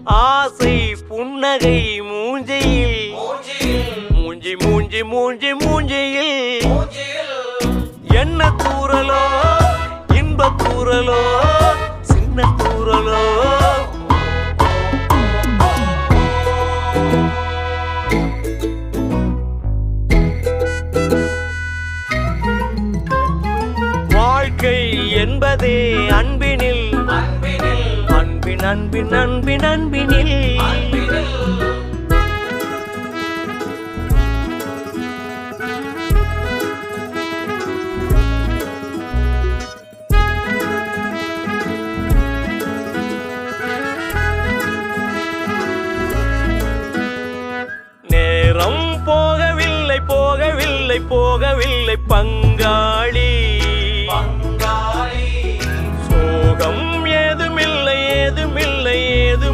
ஆசை புன்னகை மூஞ்சியில் மூஞ்சி மூஞ்சி மூஞ்சி மூஞ்சியில் என்ன தூரலோ இன்ப தூரலோ சின்ன தூரலோ வாழ்க்கை என்பதே அன்பினில் அன்பின் அன்பின் அன்பின் அன்பினில் நேரம் போகவில்லை போகவில்லை போகவில்லை பங்காளி